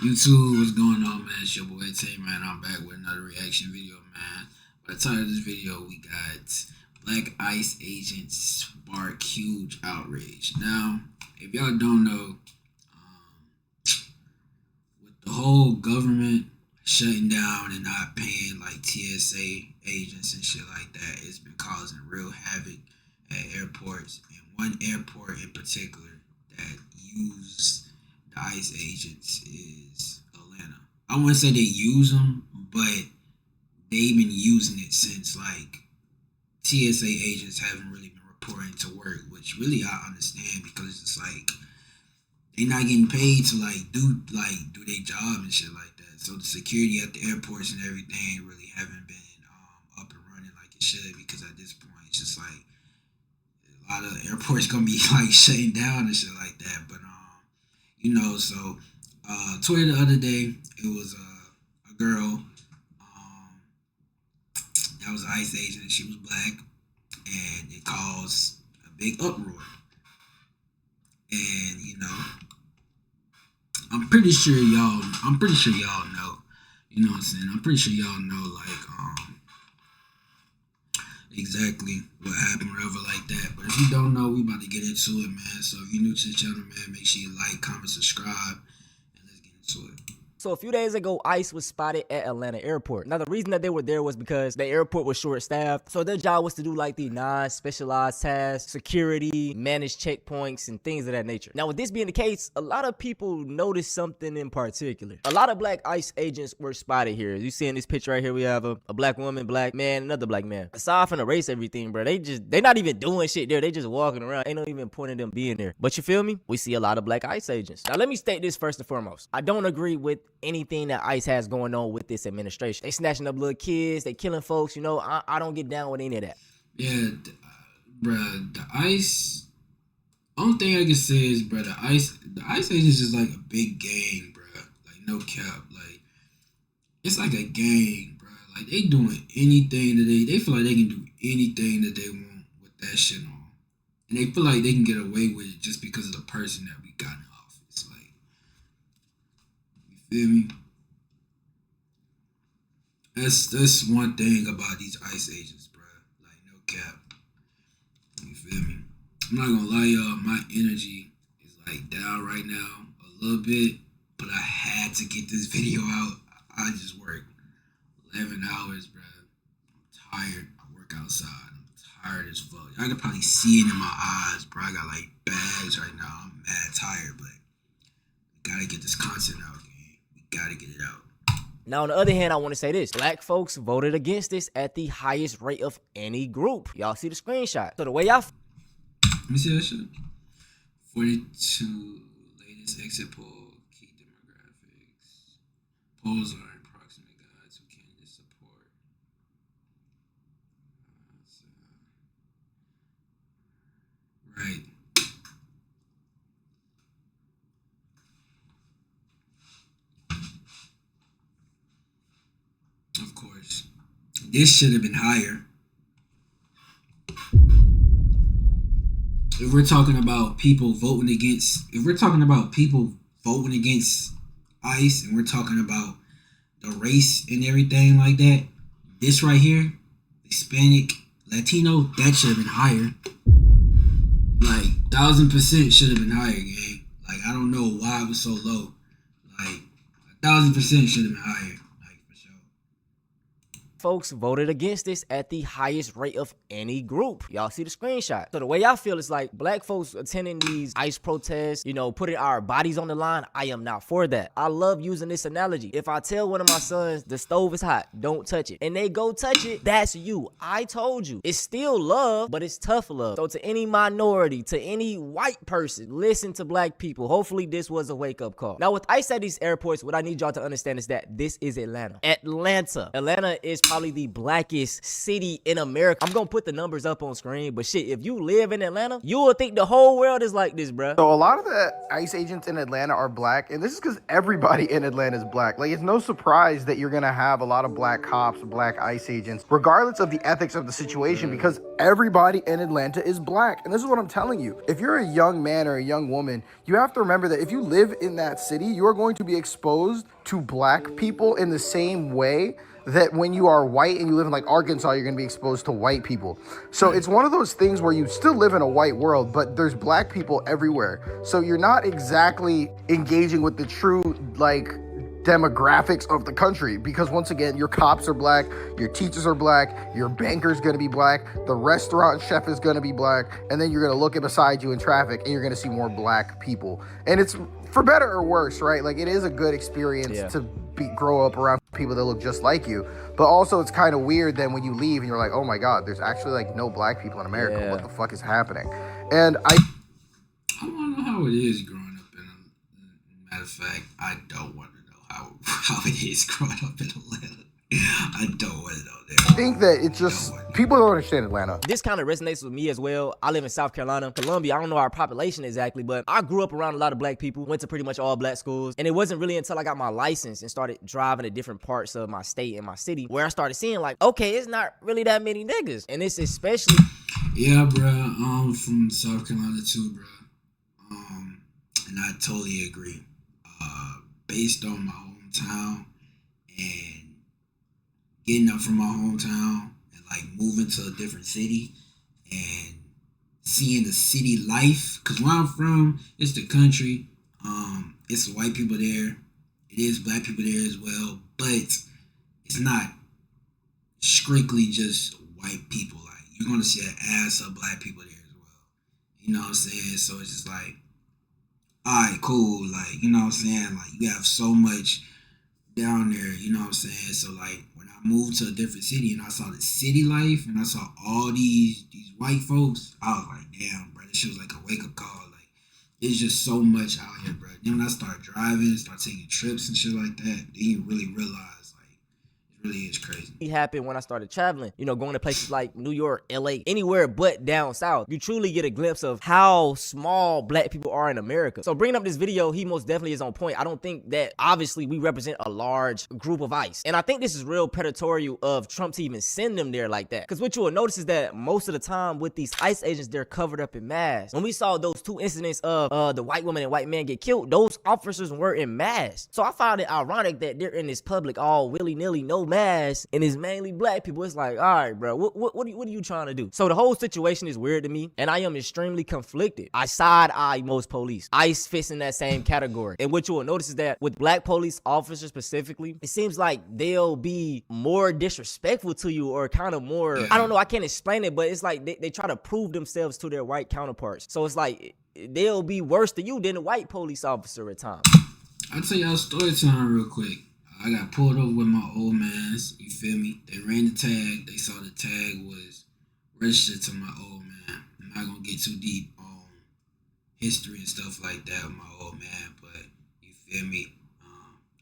YouTube, what's going on, man? It's your boy Tay, man. I'm back with another reaction video, man. By the time of this video, we got Black ICE agents spark huge outrage. Now, if y'all don't know, with the whole government shutting down and not paying like TSA agents and shit like that, it's been causing real havoc at airports. And one airport in particular that used the ICE agents is Atlanta. I wouldn't say they use them, but they've been using it since like TSA agents haven't really been reporting to work, which really I understand because it's like they're not getting paid to do their job and shit like that. So the security at the airports and everything really haven't been up and running like it should, because at this point it's just like a lot of airports gonna be like shutting down and shit like that. But so Twitter the other day, it was a girl that was an ICE agent and she was black, and it caused a big uproar. And I'm pretty sure y'all know, you know what I'm saying? I'm pretty sure y'all know exactly what happened, whatever like that. But if you don't know, we about to get into it, man. So if you're new to the channel, man, make sure you like, comment, subscribe, and let's get into it. So a few days ago, ICE was spotted at Atlanta airport. Now, the reason that they were there was because the airport was short-staffed. So their job was to do like the non-specialized tasks, security, manage checkpoints, and things of that nature. Now, with this being the case, a lot of people noticed something in particular. A lot of black ICE agents were spotted here. As you see in this picture right here, we have a black woman, black man, another black man. Aside from the race, everything, bro, they not even doing shit there. They just walking around. Ain't no even point in them being there. But you feel me? We see a lot of black ICE agents. Now, let me state this first and foremost. I don't agree with anything that ICE has going on with this administration. They snatching up little kids, they killing folks, I don't get down with any of that. Yeah, bruh, the ICE, only thing I can say is, bruh, the ICE agents is like a big gang, bruh. Like, no cap. Like, it's like a gang, bruh. Like, they doing anything that they feel like they can do anything that they want with that shit on. And they feel like they can get away with it just because of the person that we got in office. Like, you feel me? That's one thing about these ICE agents, bro. Like, no cap. You feel me? I'm not gonna lie, y'all. My energy is like down right now a little bit, but I had to get this video out. I just worked 11 hours, bro. I'm tired. I work outside. I'm tired as fuck. I can probably see it in my eyes, bro. I got like bags right now. I'm mad tired, but we gotta get this content out, gang. We gotta get it out. Now, on the other hand, I want to say this. Black folks voted against this at the highest rate of any group. Y'all see the screenshot. So the way y'all... Let me see that shit. 42 latest exit poll, key demographics. Polls are approximate guides who candidate support. Right. Of course. This should have been higher. If we're talking about people voting against ICE, and we're talking about the race and everything like that, this right here, Hispanic, Latino, that should have been higher. Like, 1000% should have been higher, gang. Like, I don't know why it was so low. Like, 1000% should have been higher. Folks voted against this at the highest rate of any group. Y'all see the screenshot. So the way I feel is like black folks attending these ICE protests, putting our bodies on the line. I am not for that. I love using this analogy. If I tell one of my sons the stove is hot, don't touch it, and they go touch it, that's you. I told you. It's still love, but it's tough love. So to any minority, to any white person, listen to black people. Hopefully this was a wake-up call. Now with ICE at these airports, what I need y'all to understand is that this is Atlanta. Atlanta is probably the blackest city in America. I'm gonna put the numbers up on screen, but shit, if you live in Atlanta, you will think the whole world is like this, bruh. So a lot of the ICE agents in Atlanta are black, and this is because everybody in Atlanta is black. Like, it's no surprise that you're gonna have a lot of black cops, black ICE agents, regardless of the ethics of the situation, because everybody in Atlanta is black. And this is what I'm telling you. If you're a young man or a young woman, you have to remember that if you live in that city, you are going to be exposed to black people in the same way that when you are white and you live in like Arkansas, you're going to be exposed to white people. So it's one of those things where you still live in a white world, but there's black people everywhere. So you're not exactly engaging with the true like demographics of the country, because once again, your cops are black, your teachers are black, your banker's going to be black, the restaurant chef is going to be black, and then you're going to look at beside you in traffic and you're going to see more black people. And it's for better or worse, right? Like, it is a good experience to grow up around people that look just like you, but also it's kind of weird then when you leave and you're like, oh my god, there's actually like no black people in America. What the fuck is happening? And I don't know how it is growing up in a matter of fact, I don't want to know how it is growing up in Atlanta. I don't want to know that. I think that it's just people don't understand Atlanta. This kind of resonates with me as well. I live in South Carolina, Columbia. I don't know our population exactly, but I grew up around a lot of black people, went to pretty much all black schools. And it wasn't really until I got my license and started driving to different parts of my state and my city where I started seeing like, okay, it's not really that many niggas. And it's especially... Yeah, bro. I'm from South Carolina too, bro. And I totally agree. Based on my hometown and getting up from my hometown and like moving to a different city and seeing the city life, because where I'm from, it's the country. It's white people there. It is black people there as well, but it's not strictly just white people. Like, you're gonna see an ass of black people there as well. You know what I'm saying? So it's just like, alright, cool. Like, you know what I'm saying? Like, you have so much down there, you know what I'm saying? So like, when I moved to a different city and I saw the city life and I saw all these white folks, I was like, damn, bro, this shit was like a wake up call. Like, it's just so much out here, bro. Then when I start driving, start taking trips and shit like that, then you really realize, like, it really is crazy. It happened when I started traveling, you know, going to places like New York, LA, anywhere but down south. You truly get a glimpse of how small black people are in America. So bringing up this video, he most definitely is on point. I don't think that obviously we represent a large group of ICE. And I think this is real predatory of Trump to even send them there like that. Because what you will notice is that most of the time with these ICE agents, they're covered up in masks. When we saw those two incidents of the white woman and white man get killed, those officers were in masks. So I found it ironic that they're in this public all willy-nilly, no masks, and it's mainly black people. It's like, all right, bro, what are you trying to do? So the whole situation is weird to me, and I am extremely conflicted. I side-eye most police. ICE fits in that same category. And what you will notice is that with black police officers specifically, it seems like they'll be more disrespectful to you, or kind of more, I don't know, I can't explain it, but it's like they try to prove themselves to their white counterparts. So it's like they'll be worse to you than a white police officer at times. I'll tell y'all a story time real quick. I got pulled over with my old mans, you feel me? They ran the tag, they saw the tag was registered to my old man. I'm not gonna get too deep on history and stuff like that with my old man, but you feel me?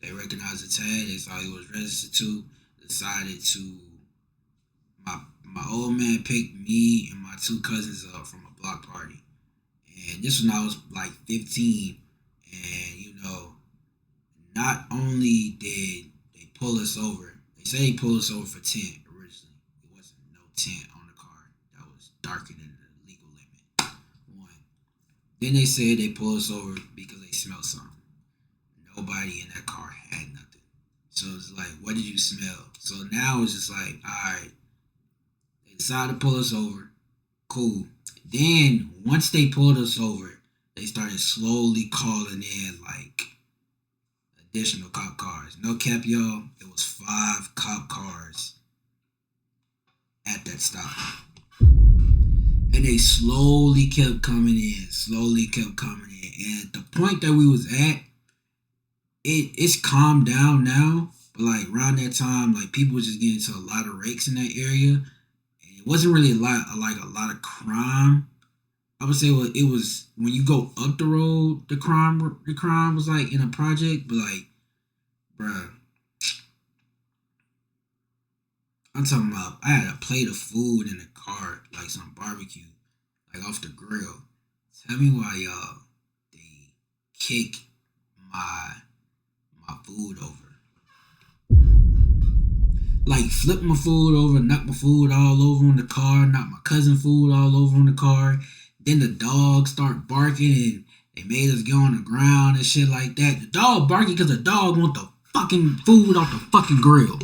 They recognized the tag, they saw he was registered to, decided to, my old man picked me and my two cousins up from a block party. And this was when I was like 15, and you know, not only did they pull us over, they say they pulled us over for tint originally. It wasn't no tint on the car. That was darker than the legal limit. One. Then they said they pulled us over because they smelled something. Nobody in that car had nothing. So it's like, what did you smell? So now it's just like, all right, they decided to pull us over. Cool. Then once they pulled us over, they started slowly calling in like additional cop cars. No cap, y'all. It was 5 cop cars at that stop. And they slowly kept coming in. And at the point that we was at, it's calmed down now. But like around that time, like people was just getting into a lot of wrecks in that area. And it wasn't really a lot of crime. I would say, well, it was when you go up the road, the crime was like in a project, but like, bruh, I'm talking about I had a plate of food in the car, like some barbecue, like off the grill. Tell me why y'all they kick my my food over. Like flip my food over, knock my food all over on the car, knock my cousin food all over on the car. Then the dogs start barking and they made us get on the ground and shit like that. The dog barking because the dog want the fucking food off the fucking grill.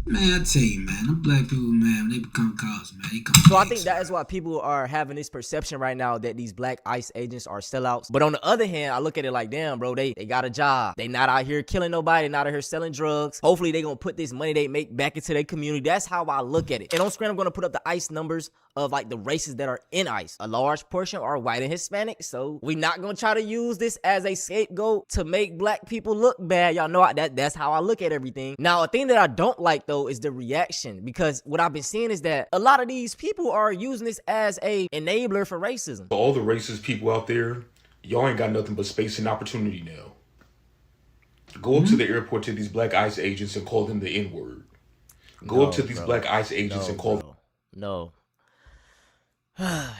Man, I tell you, man, them black people, man, when they become cops, man, they come. So I think that is why people are having this perception right now that these black ICE agents are sellouts. But on the other hand, I look at it like, damn, bro, they got a job. They not out here killing nobody. They not out here selling drugs. Hopefully they gonna put this money they make back into their community. That's how I look at it. And on screen, I'm gonna put up the ICE numbers of like the races that are in ICE. A large portion are white and Hispanic. So we not gonna try to use this as a scapegoat to make black people look bad. Y'all know that's how I look at everything. Now, a thing that I don't like though is the reaction, because what I've been seeing is that a lot of these people are using this as a enabler for racism. All the racist people out there, y'all ain't got nothing but space and opportunity now. Go up to the airport to these black ICE agents and call them the N-word. Go up to these black ICE agents and call them. No.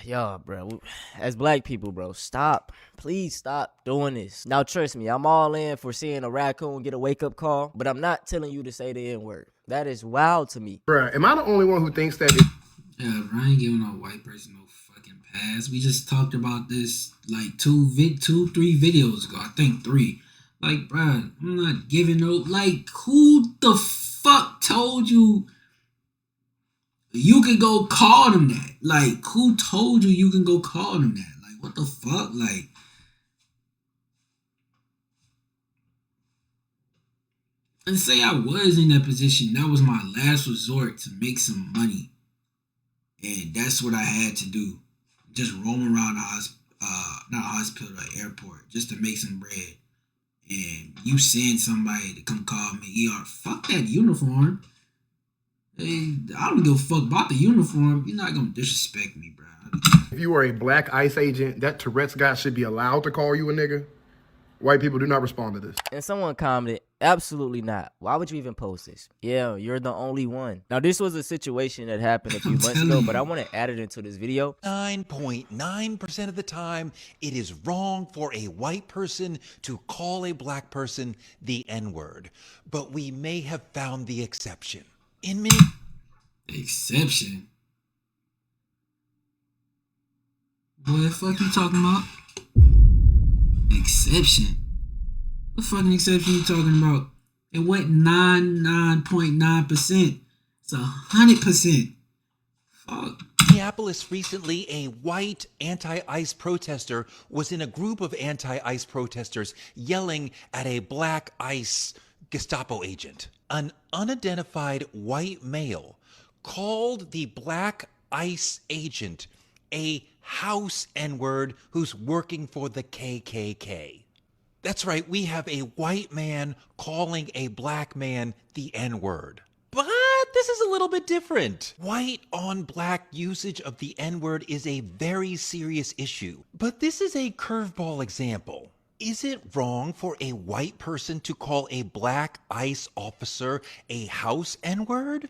Y'all, bro, as black people, bro, stop. Please stop doing this. Now, trust me, I'm all in for seeing a raccoon get a wake-up call, but I'm not telling you to say the N-word. That is wild to me. Bruh, am I the only one who thinks that? Yeah, Ryan giving a white person no fucking pass. We just talked about this like 3 videos ago. I think 3. Like, bruh, I'm not giving no. Like, who the fuck told you you can go call them that? Like, who told you can go call them that? Like, what the fuck? Like, and say I was in that position, that was my last resort to make some money. And that's what I had to do. Just roam around not hospital, the airport, just to make some bread. And you send somebody to come call me ER. Fuck that uniform. Hey, I don't give a fuck about the uniform. You're not gonna disrespect me, bro. If you are a black ICE agent, that Tourette's guy should be allowed to call you a nigga. White people do not respond to this. And someone commented, absolutely not. Why would you even post this? Yeah, you're the only one. Now, this was a situation that happened a few months ago, but I want to add it into this video. 9.9% of the time, it is wrong for a white person to call a black person the N-word. But we may have found the exception. In many... Exception? What the fuck you talking about? Exception? What fucking exception you talking about? It went 99.9%. It's 100%. Fuck. Minneapolis recently, a white anti-ICE protester was in a group of anti-ICE protesters yelling at a black ICE Gestapo agent. An unidentified white male called the black ICE agent a house N-word who's working for the KKK. That's right, we have a white man calling a black man the N-word. But this is a little bit different. White on black usage of the N-word is a very serious issue. But this is a curveball example. Is it wrong for a white person to call a black ICE officer a house N-word?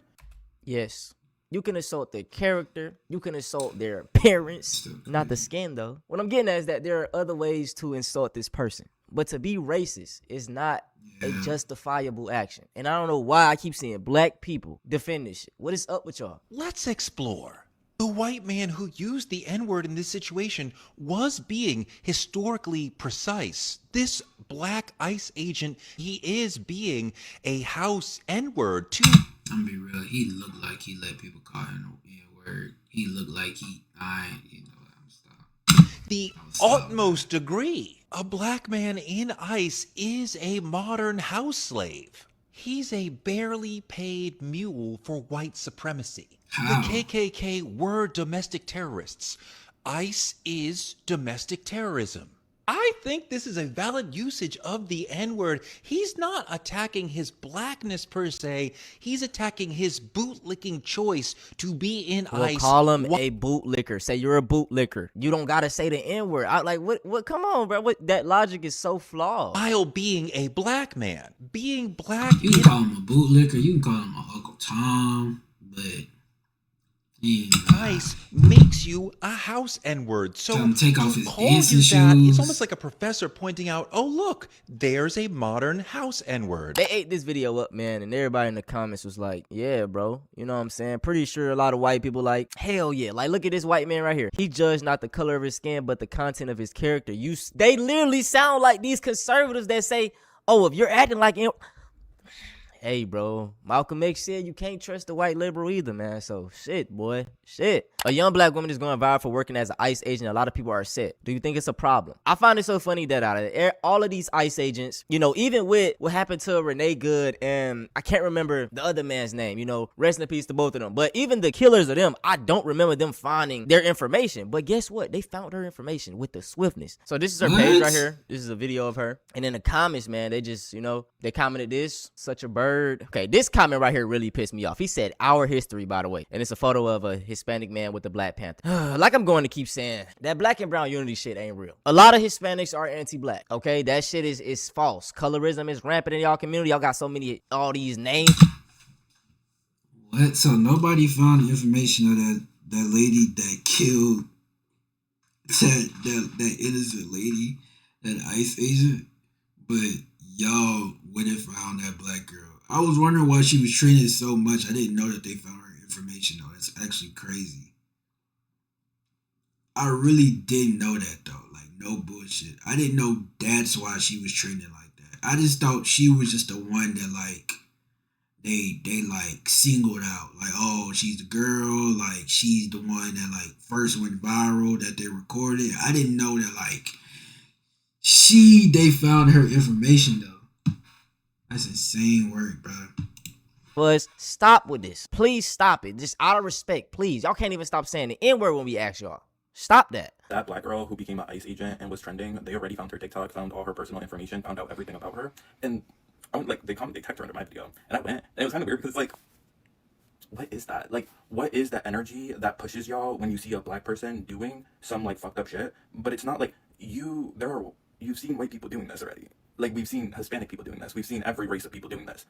Yes. You can assault their character. You can assault their appearance. Not the skin, though. What I'm getting at is that there are other ways to insult this person. But to be racist is not a justifiable action. And I don't know why I keep seeing black people defend this shit. What is up with y'all? Let's explore. The white man who used the N-word in this situation was being historically precise. This black ICE agent, he is being a house N-word too. I'm gonna be real. He looked like he let people call him the N-word. He looked like I'm stop. The utmost degree. A black man in ICE is a modern house slave. He's a barely paid mule for white supremacy. How? The KKK were domestic terrorists. ICE is domestic terrorism. I think this is a valid usage of the N-word. He's not attacking his blackness per se. He's attacking his bootlicking choice to be in Well, ICE. call him a bootlicker. Say you're a bootlicker. You don't gotta say the N-word. I like what come on, bro. That logic is so flawed. While being a black man. Being black You can call him a bootlicker, you can call him a Uncle Tom, but ICE makes you a house N-word. So tell him to take off his call you dancing that, it's shoes. almost like a professor pointing out, oh look, there's a modern house N-word. They ate this video up, man, and everybody in the comments was like, yeah, bro. You know what I'm saying? Pretty sure a lot of white people like, hell yeah. Like, look at this white man right here. He judged not the color of his skin, but the content of his character. They literally sound like these conservatives that say, oh, if you're acting like... Hey, bro, Malcolm X said you can't trust the white liberal either, man. So, shit, boy. Shit. A young black woman is going viral for working as an ICE agent. A lot of people are upset. Do you think it's a problem? I find it so funny that out of all of these ICE agents, you know, even with what happened to Renee Good and I can't remember the other man's name, you know, rest in peace to both of them. But even the killers of them, I don't remember them finding their information. But guess what? They found her information with the swiftness. So this is her page right here. This is a video of her. And in the comments, man, they just, you know, they commented this, such a bird. Okay, this comment right here really pissed me off. He said, our history, by the way. And it's a photo of a Hispanic man with the Black Panther. Like I'm going to keep saying, that black and brown unity shit ain't real. A lot of Hispanics are anti-black, okay? That shit is false. Colorism is rampant in y'all community. Y'all got so many, all these names. What? So nobody found the information of that lady that killed that innocent lady, that ICE agent, but y'all went and found that black girl. I was wondering why she was treated so much. I didn't know that they found her information though. That's actually crazy. I really didn't know that though. Like, no bullshit. I didn't know that's why she was treated like that. I just thought she was just the one that like they like singled out. Like, oh, she's the girl, like she's the one that like first went viral that they recorded. I didn't know that like they found her information though. That's insane work, bro. Was stop with this. Please stop it. Just out of respect, please. Y'all can't even stop saying the N-word when we ask y'all. Stop that. That black girl who became an ICE agent and was trending, they already found her TikTok, found all her personal information, found out everything about her. And I went, like, they tagged her under my video. And I went, and it was kind of weird because, like, what is that? Like, what is that energy that pushes y'all when you see a black person doing some, like, fucked up shit? But it's not like you've seen white people doing this already. Like, we've seen Hispanic people doing this. We've seen every race of people doing this.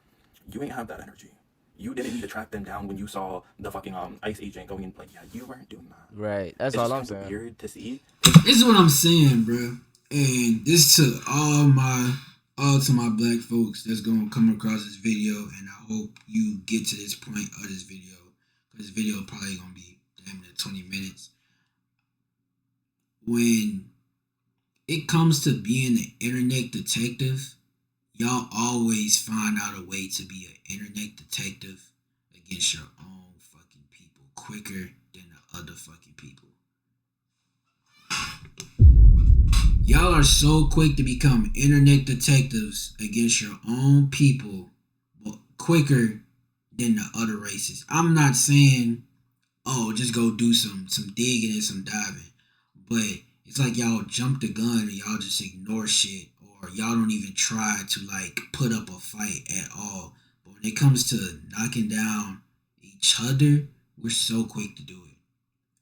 You ain't have that energy. You didn't need to track them down when you saw the fucking ICE agent going in. Like, yeah, you weren't doing that. Right. That's all I'm saying. Weird to see. This is what I'm saying, bro. And this to all to my black folks that's gonna come across this video, and I hope you get to this point of this video, because this video probably gonna be damn near 20 minutes. When it comes to being an internet detective, y'all always find out a way to be an internet detective against your own fucking people quicker than the other fucking people. Y'all are so quick to become internet detectives against your own people, but quicker than the other races. I'm not saying, oh, just go do some digging and some diving, but it's like y'all jump the gun and y'all just ignore shit, or y'all don't even try to like put up a fight at all. But when it comes to knocking down each other, we're so quick to do it.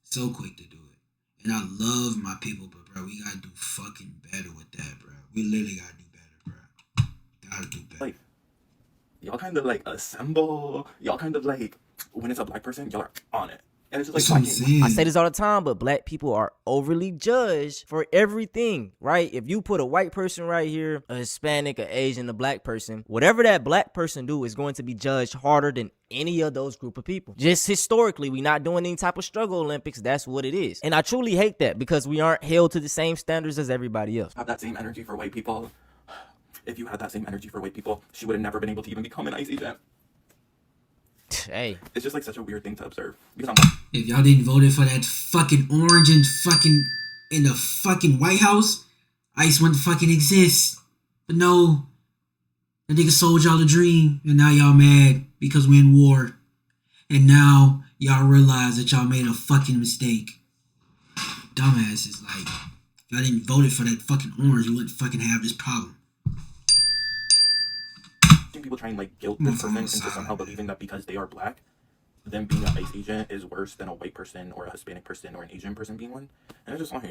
So quick to do it. And I love my people, but bro, we gotta do fucking better with that, bro. We literally gotta do better, bro. Gotta do better. Like, y'all kind of like assemble. Y'all kind of like, when it's a black person, y'all are on it. And it's just like, I say this all the time, but black people are overly judged for everything, right? If you put a white person right here, a Hispanic, an Asian, a black person, whatever that black person do is going to be judged harder than any of those group of people. Just historically, we not doing any type of struggle Olympics. That's what it is. And I truly hate that because we aren't held to the same standards as everybody else. Have that same energy for white people. If you had that same energy for white people, she would have never been able to even become an ICE agent. Hey, it's just like such a weird thing to observe because if y'all didn't vote for that fucking orange and fucking in the fucking White House, ICE wouldn't fucking exist. But no, that nigga sold y'all a dream, and now y'all mad because we're in war, and now y'all realize that y'all made a fucking mistake. Dumbasses, like, If y'all didn't vote for that fucking orange, you wouldn't fucking have this problem. People try and like guilt this person into somehow believing that because they are black, them being an ICE agent is worse than a white person or a Hispanic person or an Asian person being one. And it's just like,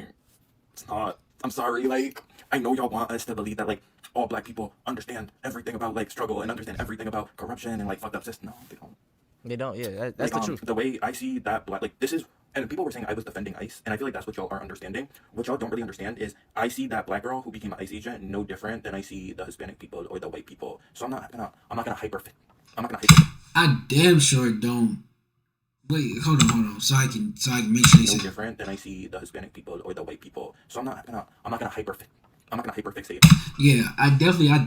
it's not. I'm sorry. Like, I know y'all want us to believe that like all black people understand everything about like struggle and understand everything about corruption and like fucked up system. No, they don't. They don't. Yeah, that's like, the truth. The way I see that black, like this is, and people were saying I was defending ICE, and I feel like that's what y'all are understanding. What y'all don't really understand is I see that black girl who became an ICE agent no different than I see the Hispanic people or the white people. So I'm not gonna hyper. I damn sure don't. Wait, hold on. So I can make sure no different than I see the Hispanic people or the white people. So I'm not gonna hyper fixate. Yeah, I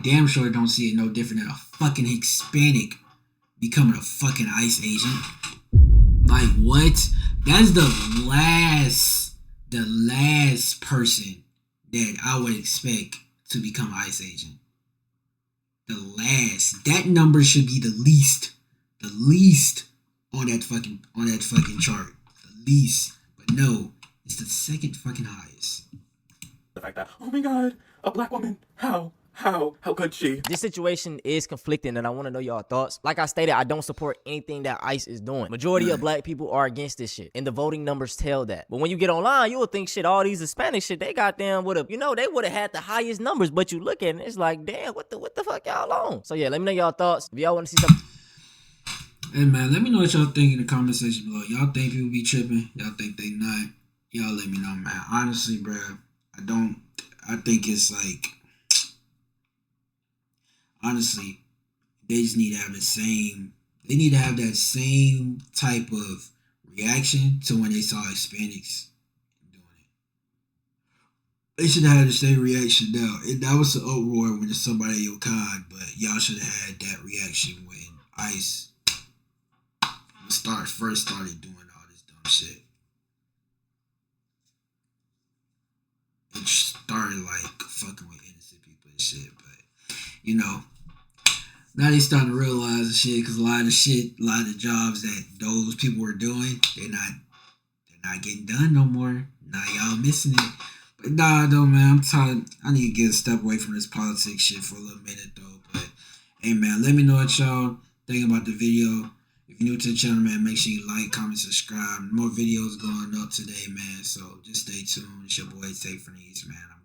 damn sure don't see it no different than a fucking Hispanic becoming a fucking ICE agent. Like what? That's the last person that I would expect to become ICE agent. The last. That number should be the least on that fucking chart. The least. But no, it's the second fucking highest. The fact that, oh my god, a black woman, how could she? This situation is conflicting, and I want to know y'all thoughts. Like I stated, I don't support anything that ICE is doing. Majority of black people are against this shit, and the voting numbers tell that. But when you get online, you will think shit, all these Hispanic shit, they goddamn would have, they would have had the highest numbers. But you look at it, it's like, damn, what the fuck y'all on? So yeah, let me know y'all thoughts. If y'all want to see something. Hey man, let me know what y'all think in the comment section below. Y'all think people be tripping? Y'all think they not? Y'all let me know, man. Honestly, bro, I think it's like, honestly, they just need to have that same type of reaction to when they saw Hispanics doing it. They should have had the same reaction now. And that was an uproar when somebody Yokan, but y'all should have had that reaction when ICE first started doing all this dumb shit. It started like fucking with innocent people and shit, but now they starting to realize the shit, because a lot of the jobs that those people were doing, they're not getting done no more. Now y'all missing it. But nah, though, man, I'm tired. I need to get a step away from this politics shit for a little minute, though. But hey, man, let me know what y'all think about the video. If you're new to the channel, man, make sure you like, comment, subscribe. More videos going up today, man. So just stay tuned. It's your boy Tay from the East, man.